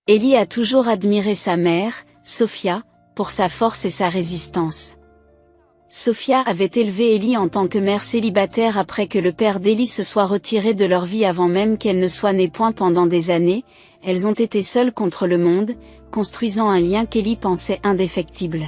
Ellie a toujours admiré sa mère, Sophia, pour sa force et sa résistance. Sophia avait élevé Ellie en tant que mère célibataire après que le père d'Ellie se soit retiré de leur vie avant même qu'elle ne soit née. Pendant des années, elles ont été seules contre le monde, construisant un lien qu'Ellie pensait indéfectible.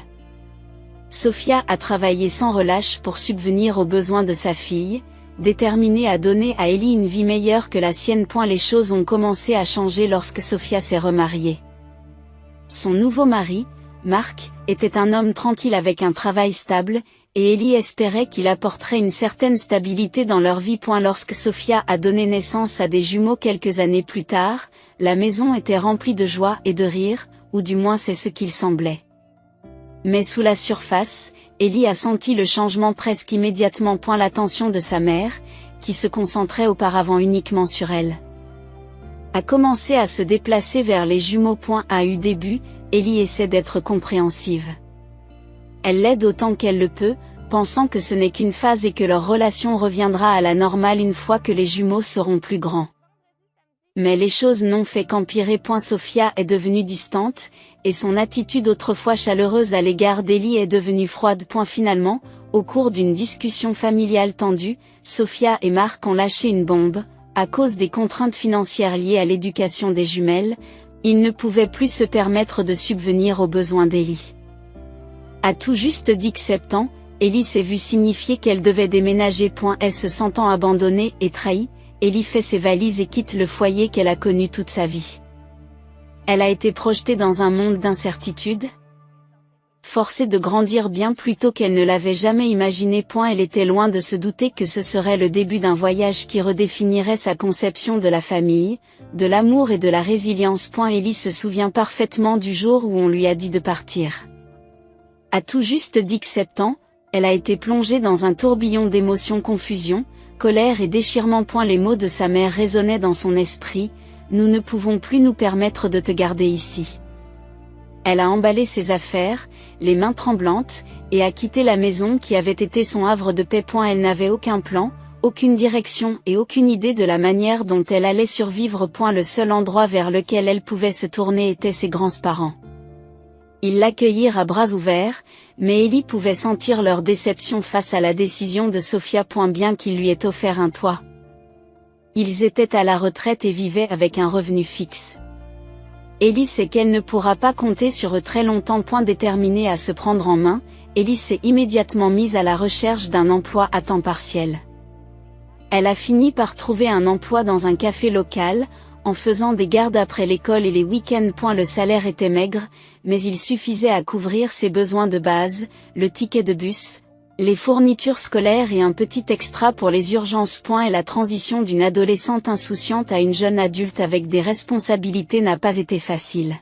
Sophia a travaillé sans relâche pour subvenir aux besoins de sa fille, déterminée à donner à Ellie une vie meilleure que la sienne. Les choses ont commencé à changer lorsque Sophia s'est remariée. Son nouveau mari, Mark, était un homme tranquille avec un travail stable, et Ellie espérait qu'il apporterait une certaine stabilité dans leur vie. Lorsque Sophia a donné naissance à des jumeaux quelques années plus tard, la maison était remplie de joie et de rire, ou du moins c'est ce qu'il semblait. Mais sous la surface, Ellie a senti le changement presque immédiatement. L'attention de sa mère, qui se concentrait auparavant uniquement sur elle, a commencé à se déplacer vers les jumeaux. À eu début, Ellie essaie d'être compréhensive. Elle l'aide autant qu'elle le peut, pensant que ce n'est qu'une phase et que leur relation reviendra à la normale une fois que les jumeaux seront plus grands. Mais les choses n'ont fait qu'empirer. Sophia est devenue distante, et son attitude autrefois chaleureuse à l'égard d'Ellie est devenue froide. Finalement, au cours d'une discussion familiale tendue, Sophia et Mark ont lâché une bombe. À cause des contraintes financières liées à l'éducation des jumelles, ils ne pouvaient plus se permettre de subvenir aux besoins d'Ellie. À tout juste 17 ans, Ellie s'est vue signifier qu'elle devait déménager. Se sentant abandonnée et trahie, Ellie fait ses valises et quitte le foyer qu'elle a connu toute sa vie. Elle a été projetée dans un monde d'incertitude, forcée de grandir bien plus tôt qu'elle ne l'avait jamais imaginé. Elle était loin de se douter que ce serait le début d'un voyage qui redéfinirait sa conception de la famille, de l'amour et de la résilience. Ellie se souvient parfaitement du jour où on lui a dit de partir. À tout juste 17 ans, elle a été plongée dans un tourbillon d'émotions, confusion, colère et déchirement. Les mots de sa mère résonnaient dans son esprit: nous ne pouvons plus nous permettre de te garder ici. Elle a emballé ses affaires, les mains tremblantes, et a quitté la maison qui avait été son havre de paix. Elle n'avait aucun plan, aucune direction et aucune idée de la manière dont elle allait survivre. Le seul endroit vers lequel elle pouvait se tourner était ses grands-parents. Ils l'accueillirent à bras ouverts, mais Ellie pouvait sentir leur déception face à la décision de Sophia. Bien qu'il lui ait offert un toit, ils étaient à la retraite et vivaient avec un revenu fixe. Ellie sait qu'elle ne pourra pas compter sur eux très longtemps. Déterminée à se prendre en main, Ellie s'est immédiatement mise à la recherche d'un emploi à temps partiel. Elle a fini par trouver un emploi dans un café local, en faisant des gardes après l'école et les week-ends. Le salaire était maigre, mais il suffisait à couvrir ses besoins de base, le ticket de bus, les fournitures scolaires et un petit extra pour les urgences. Et la transition d'une adolescente insouciante à une jeune adulte avec des responsabilités n'a pas été facile.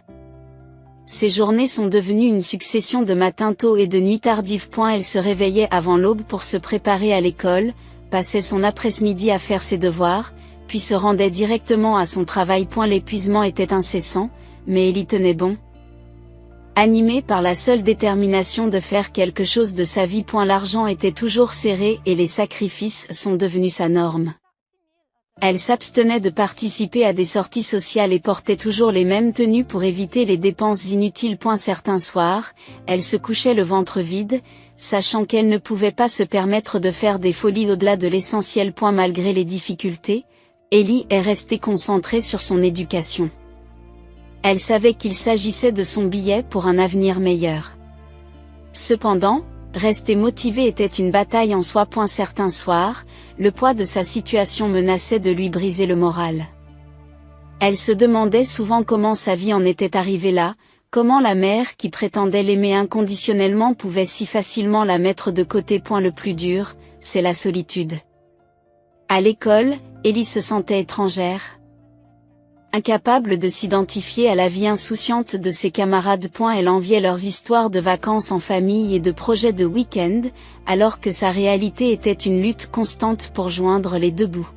Ses journées sont devenues une succession de matins tôt et de nuits tardives. Elle se réveillait avant l'aube pour se préparer à l'école, passait son après-midi à faire ses devoirs, puis se rendait directement à son travail. L'épuisement était incessant, mais elle y tenait bon. Animée par la seule détermination de faire quelque chose de sa vie. L'argent était toujours serré et les sacrifices sont devenus sa norme. Elle s'abstenait de participer à des sorties sociales et portait toujours les mêmes tenues pour éviter les dépenses inutiles. Certains soirs, elle se couchait le ventre vide, sachant qu'elle ne pouvait pas se permettre de faire des folies au-delà de l'essentiel. Malgré les difficultés, Ellie est restée concentrée sur son éducation. Elle savait qu'il s'agissait de son billet pour un avenir meilleur. Cependant, rester motivée était une bataille en soi. Certains soirs, le poids de sa situation menaçait de lui briser le moral. Elle se demandait souvent comment sa vie en était arrivée là, comment la mère qui prétendait l'aimer inconditionnellement pouvait si facilement la mettre de côté. Le plus dur, c'est la solitude. À l'école, Ellie se sentait étrangère, incapable de s'identifier à la vie insouciante de ses camarades. Elle enviait leurs histoires de vacances en famille et de projets de week-end, alors que sa réalité était une lutte constante pour joindre les deux bouts.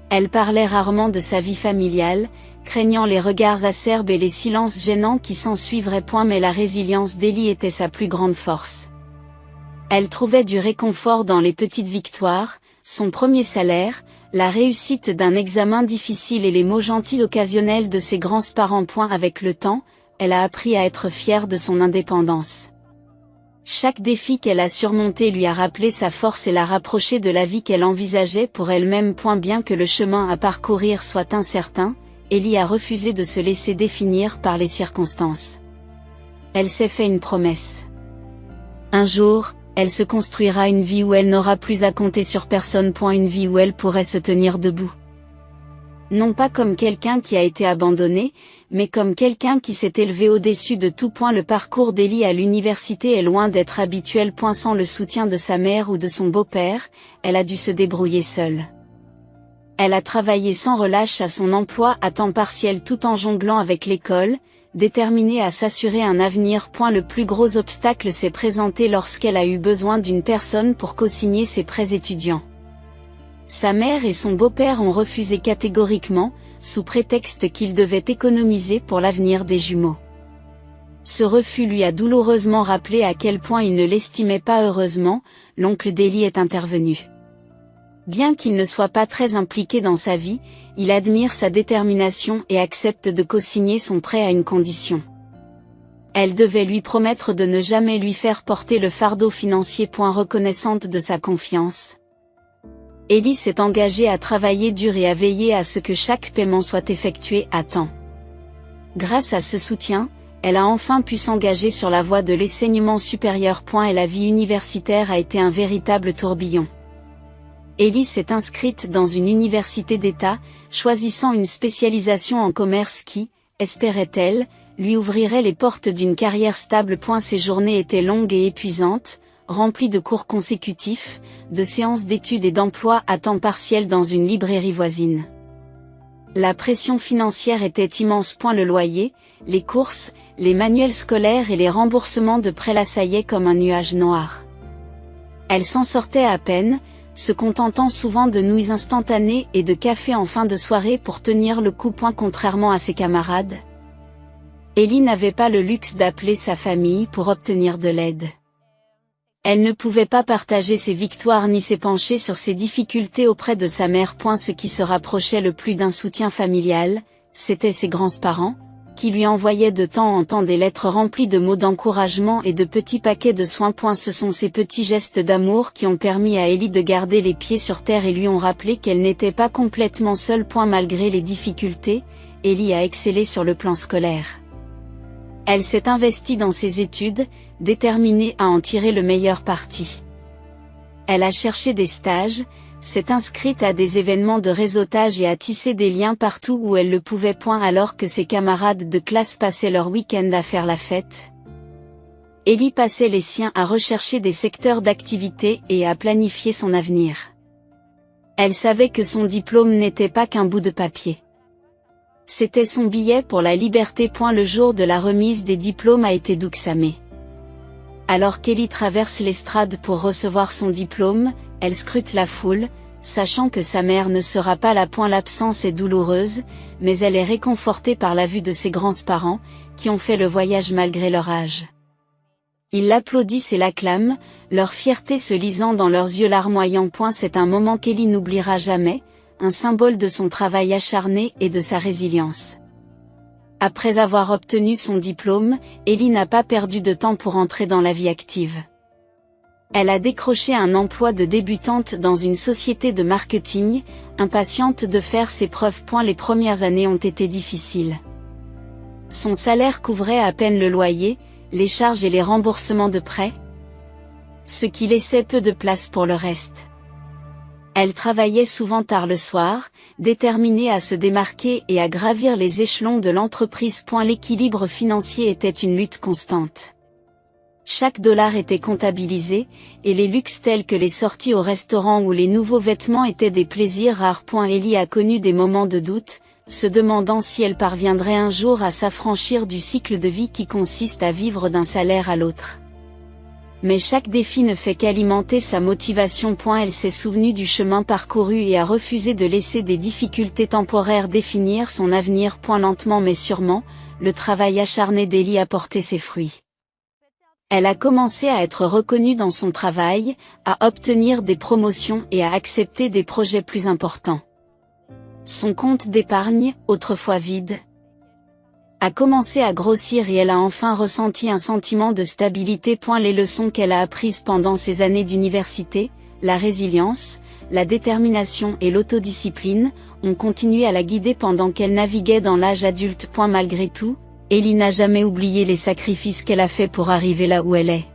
Elle parlait rarement de sa vie familiale, craignant les regards acerbes et les silences gênants qui s'ensuivraient. Mais la résilience d'Ellie était sa plus grande force. Elle trouvait du réconfort dans les petites victoires, son premier salaire, la réussite d'un examen difficile et les mots gentils occasionnels de ses grands-parents. Avec le temps, elle a appris à être fière de son indépendance. Chaque défi qu'elle a surmonté lui a rappelé sa force et l'a rapproché de la vie qu'elle envisageait pour elle-même. Bien que le chemin à parcourir soit incertain, Ellie a refusé de se laisser définir par les circonstances. Elle s'est fait une promesse. Un jour, elle se construira une vie où elle n'aura plus à compter sur personne. Une vie où elle pourrait se tenir debout. Non pas comme quelqu'un qui a été abandonné, mais comme quelqu'un qui s'est élevé au-dessus de tout. Le parcours d'Ellie à l'université est loin d'être habituel. Sans le soutien de sa mère ou de son beau-père, elle a dû se débrouiller seule. Elle a travaillé sans relâche à son emploi à temps partiel tout en jonglant avec l'école, déterminée à s'assurer un avenir. Le plus gros obstacle s'est présenté lorsqu'elle a eu besoin d'une personne pour co-signer ses prêts étudiants. Sa mère et son beau-père ont refusé catégoriquement, sous prétexte qu'ils devaient économiser pour l'avenir des jumeaux. Ce refus lui a douloureusement rappelé à quel point il ne l'estimait pas. Heureusement, l'oncle d'Ellie est intervenu. Bien qu'il ne soit pas très impliqué dans sa vie, il admire sa détermination et accepte de co-signer son prêt à une condition. Elle devait lui promettre de ne jamais lui faire porter le fardeau financier. Reconnaissante de sa confiance, Ellie s'est engagée à travailler dur et à veiller à ce que chaque paiement soit effectué à temps. Grâce à ce soutien, elle a enfin pu s'engager sur la voie de l'enseignement supérieur. Et la vie universitaire a été un véritable tourbillon. Ellie s'est inscrite dans une université d'État, choisissant une spécialisation en commerce qui, espérait-elle, lui ouvrirait les portes d'une carrière stable. Ses journées étaient longues et épuisantes, remplies de cours consécutifs, de séances d'études et d'emploi à temps partiel dans une librairie voisine. La pression financière était immense. Le loyer, les courses, les manuels scolaires et les remboursements de prêts l'assaillaient comme un nuage noir. Elle s'en sortait à peine, se contentant souvent de nouilles instantanées et de café en fin de soirée pour tenir le coup. Contrairement à ses camarades, Ellie n'avait pas le luxe d'appeler sa famille pour obtenir de l'aide. Elle ne pouvait pas partager ses victoires ni s'épancher sur ses difficultés auprès de sa mère. Ce qui se rapprochait le plus d'un soutien familial, c'étaient ses grands-parents, qui lui envoyaient de temps en temps des lettres remplies de mots d'encouragement et de petits paquets de soins. Ce sont ces petits gestes d'amour qui ont permis à Ellie de garder les pieds sur terre et lui ont rappelé qu'elle n'était pas complètement seule. Malgré les difficultés, Ellie a excellé sur le plan scolaire. Elle s'est investie dans ses études, déterminée à en tirer le meilleur parti. Elle a cherché des stages, s'est inscrite à des événements de réseautage et a tissé des liens partout où elle le pouvait. Alors que ses camarades de classe passaient leur week-end à faire la fête, Ellie passait les siens à rechercher des secteurs d'activité et à planifier son avenir. Elle savait que son diplôme n'était pas qu'un bout de papier. C'était son billet pour la liberté. Le jour de la remise des diplômes a été d'Uxamé. Alors qu'Ellie traverse l'estrade pour recevoir son diplôme, elle scrute la foule, sachant que sa mère ne sera pas là. L'absence est douloureuse, mais elle est réconfortée par la vue de ses grands-parents, qui ont fait le voyage malgré leur âge. Ils l'applaudissent et l'acclament, leur fierté se lisant dans leurs yeux larmoyants. C'est un moment qu'Ellie n'oubliera jamais, un symbole de son travail acharné et de sa résilience. Après avoir obtenu son diplôme, Ellie n'a pas perdu de temps pour entrer dans la vie active. Elle a décroché un emploi de débutante dans une société de marketing, impatiente de faire ses preuves. Les premières années ont été difficiles. Son salaire couvrait à peine le loyer, les charges et les remboursements de prêts, ce qui laissait peu de place pour le reste. Elle travaillait souvent tard le soir, déterminée à se démarquer et à gravir les échelons de l'entreprise. L'équilibre financier était une lutte constante. Chaque dollar était comptabilisé, et les luxes tels que les sorties au restaurant ou les nouveaux vêtements étaient des plaisirs rares. Ellie a connu des moments de doute, se demandant si elle parviendrait un jour à s'affranchir du cycle de vie qui consiste à vivre d'un salaire à l'autre. Mais chaque défi ne fait qu'alimenter sa motivation. Elle s'est souvenue du chemin parcouru et a refusé de laisser des difficultés temporaires définir son avenir. Lentement mais sûrement, le travail acharné d'Ellie a porté ses fruits. Elle a commencé à être reconnue dans son travail, à obtenir des promotions et à accepter des projets plus importants. Son compte d'épargne, autrefois vide, a commencé à grossir et elle a enfin ressenti un sentiment de stabilité. Les leçons qu'elle a apprises pendant ses années d'université, la résilience, la détermination et l'autodiscipline, ont continué à la guider pendant qu'elle naviguait dans l'âge adulte. Malgré tout, Ellie n'a jamais oublié les sacrifices qu'elle a faits pour arriver là où elle est.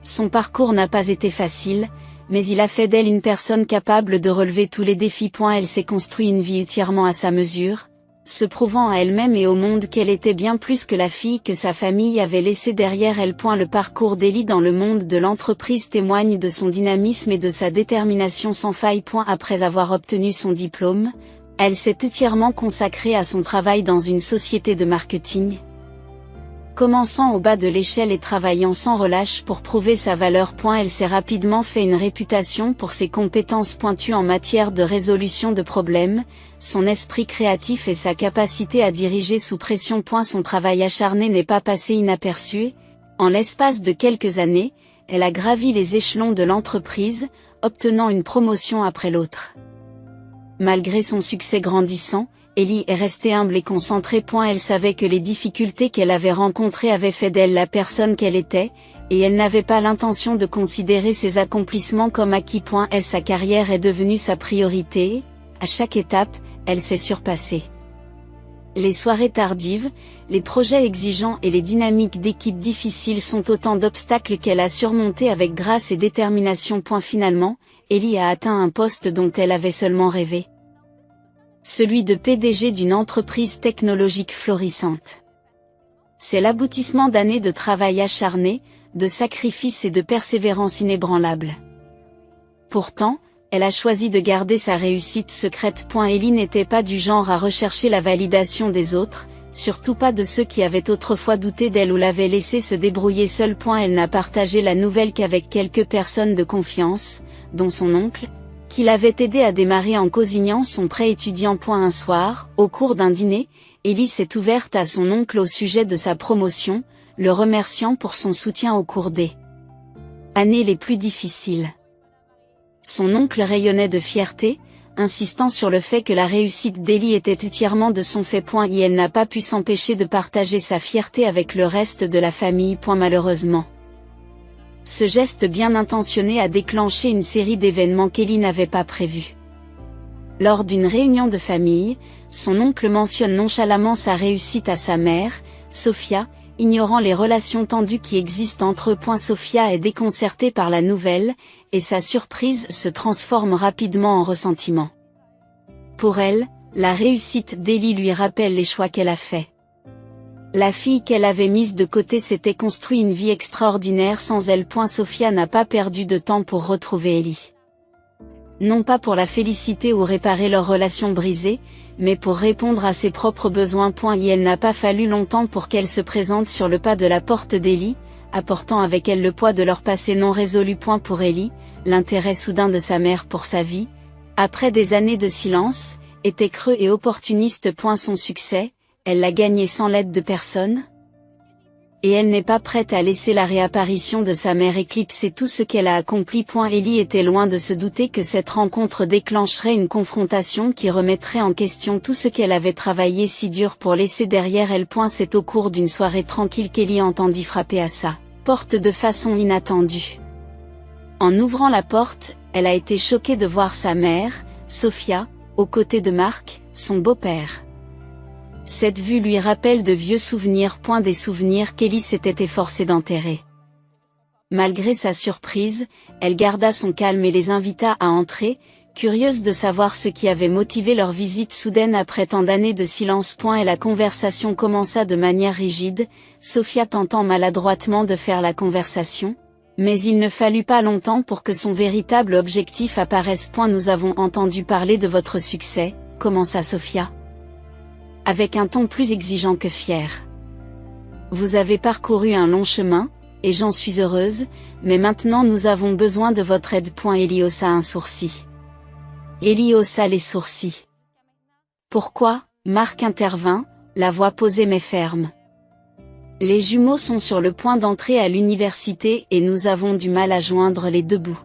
Son parcours n'a pas été facile, mais il a fait d'elle une personne capable de relever tous les défis. Elle s'est construit une vie entièrement à sa mesure, se prouvant à elle-même et au monde qu'elle était bien plus que la fille que sa famille avait laissée derrière elle. Le parcours d'Ellie dans le monde de l'entreprise témoigne de son dynamisme et de sa détermination sans faille. Après avoir obtenu son diplôme, elle s'est entièrement consacrée à son travail dans une société de marketing, commençant au bas de l'échelle et travaillant sans relâche pour prouver sa valeur. Elle s'est rapidement fait une réputation pour ses compétences pointues en matière de résolution de problèmes, son esprit créatif et sa capacité à diriger sous pression. Son travail acharné n'est pas passé inaperçu. En l'espace de quelques années, elle a gravi les échelons de l'entreprise, obtenant une promotion après l'autre. Malgré son succès grandissant, Ellie est restée humble et concentrée. Elle savait que les difficultés qu'elle avait rencontrées avaient fait d'elle la personne qu'elle était, et elle n'avait pas l'intention de considérer ses accomplissements comme acquis. Sa carrière est devenue sa priorité. À chaque étape, elle s'est surpassée. Les soirées tardives, les projets exigeants et les dynamiques d'équipe difficiles sont autant d'obstacles qu'elle a surmontés avec grâce et détermination. Finalement, Ellie a atteint un poste dont elle avait seulement rêvé. Celui de PDG d'une entreprise technologique florissante. C'est l'aboutissement d'années de travail acharné, de sacrifices et de persévérance inébranlable. Pourtant, elle a choisi de garder sa réussite secrète. Ellie n'était pas du genre à rechercher la validation des autres, surtout pas de ceux qui avaient autrefois douté d'elle ou l'avaient laissée se débrouiller seule. Elle n'a partagé la nouvelle qu'avec quelques personnes de confiance, dont son oncle, qui l'avait aidé à démarrer en cosignant son prêt étudiant. Un soir, au cours d'un dîner, Ellie s'est ouverte à son oncle au sujet de sa promotion, le remerciant pour son soutien au cours des années les plus difficiles. Son oncle rayonnait de fierté, insistant sur le fait que la réussite d'Ellie était entièrement de son fait. Et elle n'a pas pu s'empêcher de partager sa fierté avec le reste de la famille. Malheureusement, ce geste bien intentionné a déclenché une série d'événements qu'Ellie n'avait pas prévus. Lors d'une réunion de famille, son oncle mentionne nonchalamment sa réussite à sa mère, Sophia, ignorant les relations tendues qui existent entre eux. Sophia est déconcertée par la nouvelle, et sa surprise se transforme rapidement en ressentiment. Pour elle, la réussite d'Ellie lui rappelle les choix qu'elle a faits. La fille qu'elle avait mise de côté s'était construit une vie extraordinaire sans elle. Sophia n'a pas perdu de temps pour retrouver Ellie. Non pas pour la féliciter ou réparer leur relation brisée, mais pour répondre à ses propres besoins. Et elle n'a pas fallu longtemps pour qu'elle se présente sur le pas de la porte d'Ellie, apportant avec elle le poids de leur passé non résolu. Pour Ellie, l'intérêt soudain de sa mère pour sa vie, après des années de silence, était creux et opportuniste. Son succès, elle l'a gagné sans l'aide de personne. Et elle n'est pas prête à laisser la réapparition de sa mère éclipser tout ce qu'elle a accompli. Ellie était loin de se douter que cette rencontre déclencherait une confrontation qui remettrait en question tout ce qu'elle avait travaillé si dur pour laisser derrière elle. C'est au cours d'une soirée tranquille qu'Ellie entendit frapper à sa porte de façon inattendue. En ouvrant la porte, elle a été choquée de voir sa mère, Sophia, aux côtés de Mark, son beau-père. Cette vue lui rappelle de vieux souvenirs. Des souvenirs qu'Ellie s'était efforcée d'enterrer. Malgré sa surprise, elle garda son calme et les invita à entrer, curieuse de savoir ce qui avait motivé leur visite soudaine après tant d'années de silence. Et la conversation commença de manière rigide, Sophia tentant maladroitement de faire la conversation. Mais il ne fallut pas longtemps pour que son véritable objectif apparaisse. Nous avons entendu parler de votre succès, commença Sophia, avec un ton plus exigeant que fier. Vous avez parcouru un long chemin, et j'en suis heureuse, mais maintenant nous avons besoin de votre aide. Ellie haussa un sourcil. Ellie haussa les sourcils. Pourquoi? Mark intervint, la voix posée mais ferme. Les jumeaux sont sur le point d'entrer à l'université et nous avons du mal à joindre les deux bouts.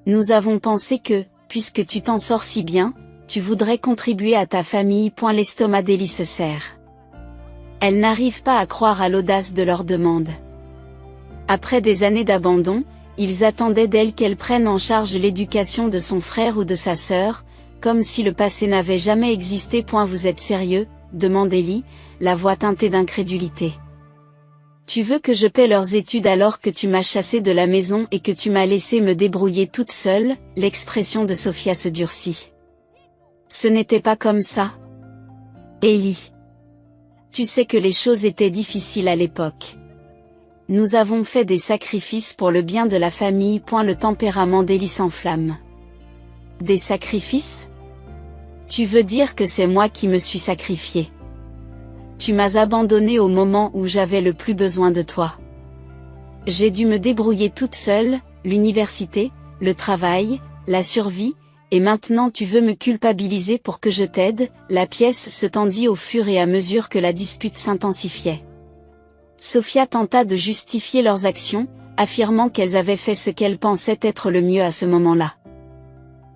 Nous avons pensé que, puisque tu t'en sors si bien, tu voudrais contribuer à ta famille. L'estomac d'Ellie se serre. Elle n'arrive pas à croire à l'audace de leur demande. Après des années d'abandon, ils attendaient d'elle qu'elle prenne en charge l'éducation de son frère ou de sa sœur, comme si le passé n'avait jamais existé. Vous êtes sérieux ? Demande Ellie, la voix teintée d'incrédulité. Tu veux que je paie leurs études alors que tu m'as chassée de la maison et que tu m'as laissé me débrouiller toute seule? L'expression de Sophia se durcit. Ce n'était pas comme ça. Ellie. Tu sais que les choses étaient difficiles à l'époque. Nous avons fait des sacrifices pour le bien de la famille. Le tempérament d'Ellie s'enflamme. Des sacrifices? Tu veux dire que c'est moi qui me suis sacrifiée? Tu m'as abandonnée au moment où j'avais le plus besoin de toi. J'ai dû me débrouiller toute seule, l'université, le travail, la survie, et maintenant tu veux me culpabiliser pour que je t'aide? La pièce se tendit au fur et à mesure que la dispute s'intensifiait. Sophia tenta de justifier leurs actions, affirmant qu'elles avaient fait ce qu'elles pensaient être le mieux à ce moment-là.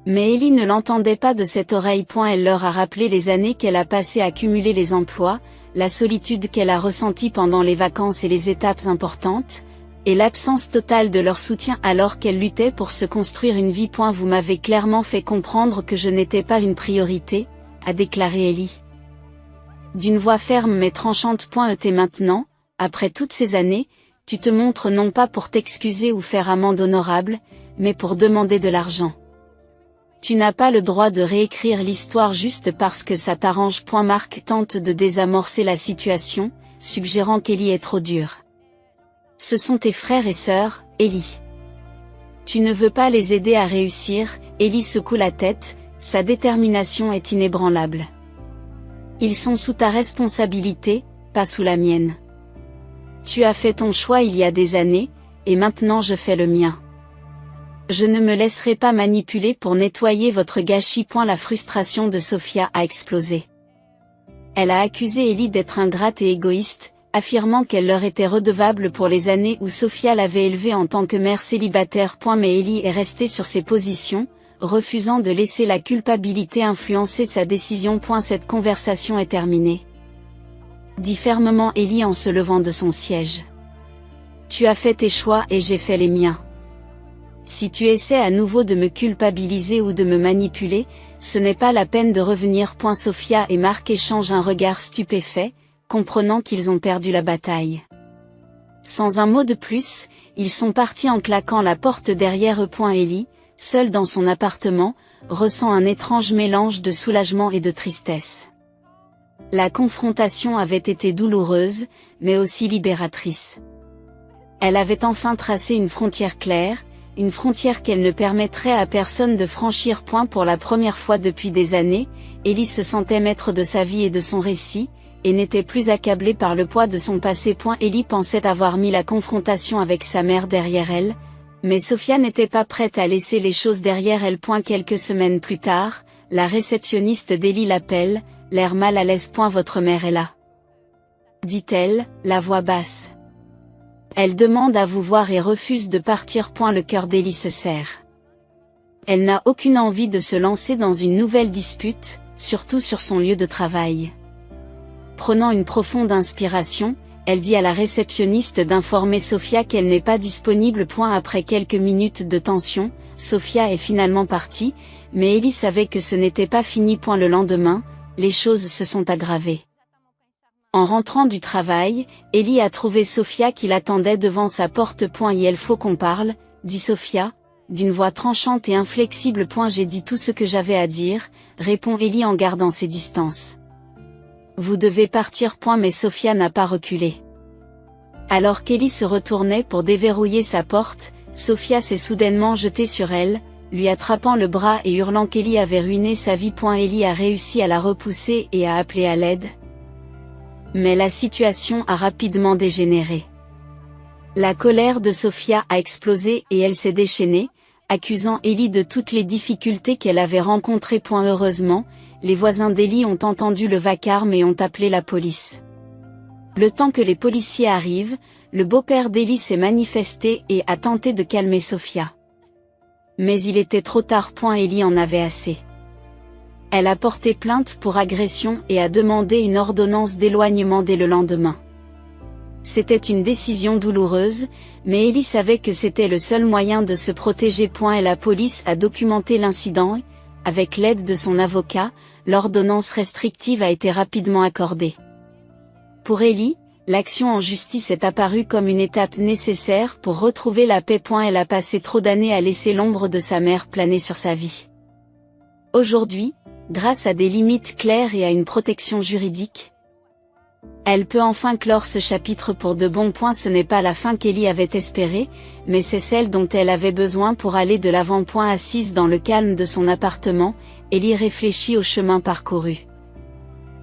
Mais Ellie ne l'entendait pas de cette oreille. Elle leur a rappelé les années qu'elle a passées à cumuler les emplois, la solitude qu'elle a ressentie pendant les vacances et les étapes importantes, et l'absence totale de leur soutien alors qu'elle luttait pour se construire une vie. Vous m'avez clairement fait comprendre que je n'étais pas une priorité, a déclaré Ellie. D'une voix ferme mais tranchante. Et maintenant, après toutes ces années, tu te montres non pas pour t'excuser ou faire amende honorable, mais pour demander de l'argent. Tu n'as pas le droit de réécrire l'histoire juste parce que ça t'arrange. Marc tente de désamorcer la situation, suggérant qu'Ellie est trop dure. Ce sont tes frères et sœurs, Ellie. Tu ne veux pas les aider à réussir? Ellie secoue la tête, sa détermination est inébranlable. Ils sont sous ta responsabilité, pas sous la mienne. Tu as fait ton choix il y a des années, et maintenant je fais le mien. Je ne me laisserai pas manipuler pour nettoyer votre gâchis. La frustration de Sophia a explosé. Elle a accusé Ellie d'être ingrate et égoïste, affirmant qu'elle leur était redevable pour les années où Sophia l'avait élevée en tant que mère célibataire. Mais Ellie est restée sur ses positions, refusant de laisser la culpabilité influencer sa décision. Cette conversation est terminée, dit fermement Ellie en se levant de son siège. Tu as fait tes choix et j'ai fait les miens. Si tu essaies à nouveau de me culpabiliser ou de me manipuler, ce n'est pas la peine de revenir. Sophia et Marc échangent un regard stupéfait, comprenant qu'ils ont perdu la bataille. Sans un mot de plus, ils sont partis en claquant la porte derrière eux. Ellie, seule dans son appartement, ressent un étrange mélange de soulagement et de tristesse. La confrontation avait été douloureuse, mais aussi libératrice. Elle avait enfin tracé une frontière claire, une frontière qu'elle ne permettrait à personne de franchir. Pour la première fois depuis des années, Ellie se sentait maître de sa vie et de son récit, et n'était plus accablée par le poids de son passé. Ellie pensait avoir mis la confrontation avec sa mère derrière elle, mais Sophia n'était pas prête à laisser les choses derrière elle. Quelques semaines plus tard, la réceptionniste d'Ellie l'appelle, l'air mal à l'aise. Votre mère est là, dit-elle, la voix basse. Elle demande à vous voir et refuse de partir. Le cœur d'Ellie se serre. Elle n'a aucune envie de se lancer dans une nouvelle dispute, surtout sur son lieu de travail. Prenant une profonde inspiration, elle dit à la réceptionniste d'informer Sophia qu'elle n'est pas disponible. Après quelques minutes de tension, Sophia est finalement partie, mais Ellie savait que ce n'était pas fini. Le lendemain, les choses se sont aggravées. En rentrant du travail, Ellie a trouvé Sophia qui l'attendait devant sa porte. Il faut qu'on parle, dit Sophia, d'une voix tranchante et inflexible. J'ai dit tout ce que j'avais à dire, répond Ellie en gardant ses distances. Vous devez partir. Mais Sophia n'a pas reculé. Alors qu'Ellie se retournait pour déverrouiller sa porte, Sophia s'est soudainement jetée sur elle, lui attrapant le bras et hurlant qu'Ellie avait ruiné sa vie. Ellie a réussi à la repousser et à appeler à l'aide. Mais la situation a rapidement dégénéré. La colère de Sophia a explosé et elle s'est déchaînée, accusant Ellie de toutes les difficultés qu'elle avait rencontrées. Heureusement, les voisins d'Ellie ont entendu le vacarme et ont appelé la police. Le temps que les policiers arrivent, le beau-père d'Ellie s'est manifesté et a tenté de calmer Sophia. Mais il était trop tard. Ellie en avait assez. Elle a porté plainte pour agression et a demandé une ordonnance d'éloignement dès le lendemain. C'était une décision douloureuse, mais Ellie savait que c'était le seul moyen de se protéger. Et la police a documenté l'incident et, avec l'aide de son avocat, l'ordonnance restrictive a été rapidement accordée. Pour Ellie, l'action en justice est apparue comme une étape nécessaire pour retrouver la paix. Elle a passé trop d'années à laisser l'ombre de sa mère planer sur sa vie. Aujourd'hui, grâce à des limites claires et à une protection juridique, elle peut enfin clore ce chapitre pour de bon. Ce n'est pas la fin qu'Ellie avait espérée, mais c'est celle dont elle avait besoin pour aller de l'avant. Assise dans le calme de son appartement, Ellie réfléchit au chemin parcouru.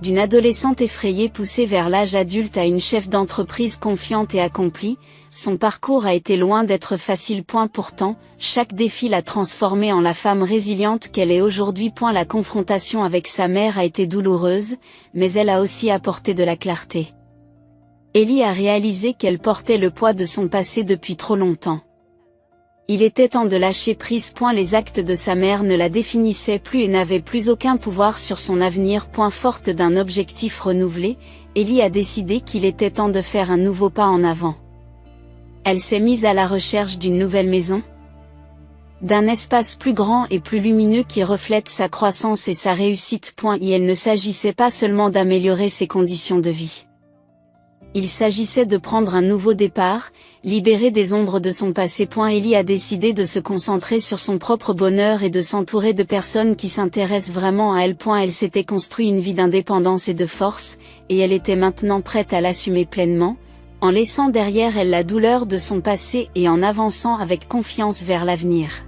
D'une adolescente effrayée poussée vers l'âge adulte à une chef d'entreprise confiante et accomplie, son parcours a été loin d'être facile. Pourtant, chaque défi l'a transformée en la femme résiliente qu'elle est aujourd'hui. La confrontation avec sa mère a été douloureuse, mais elle a aussi apporté de la clarté. Ellie a réalisé qu'elle portait le poids de son passé depuis trop longtemps. Il était temps de lâcher prise. Les actes de sa mère ne la définissaient plus et n'avaient plus aucun pouvoir sur son avenir. Forte d'un objectif renouvelé, Ellie a décidé qu'il était temps de faire un nouveau pas en avant. Elle s'est mise à la recherche d'une nouvelle maison, d'un espace plus grand et plus lumineux qui reflète sa croissance et sa réussite. Et il ne s'agissait pas seulement d'améliorer ses conditions de vie. Il s'agissait de prendre un nouveau départ, libéré des ombres de son passé. Ellie a décidé de se concentrer sur son propre bonheur et de s'entourer de personnes qui s'intéressent vraiment à elle. Elle s'était construit une vie d'indépendance et de force, et elle était maintenant prête à l'assumer pleinement, en laissant derrière elle la douleur de son passé et en avançant avec confiance vers l'avenir.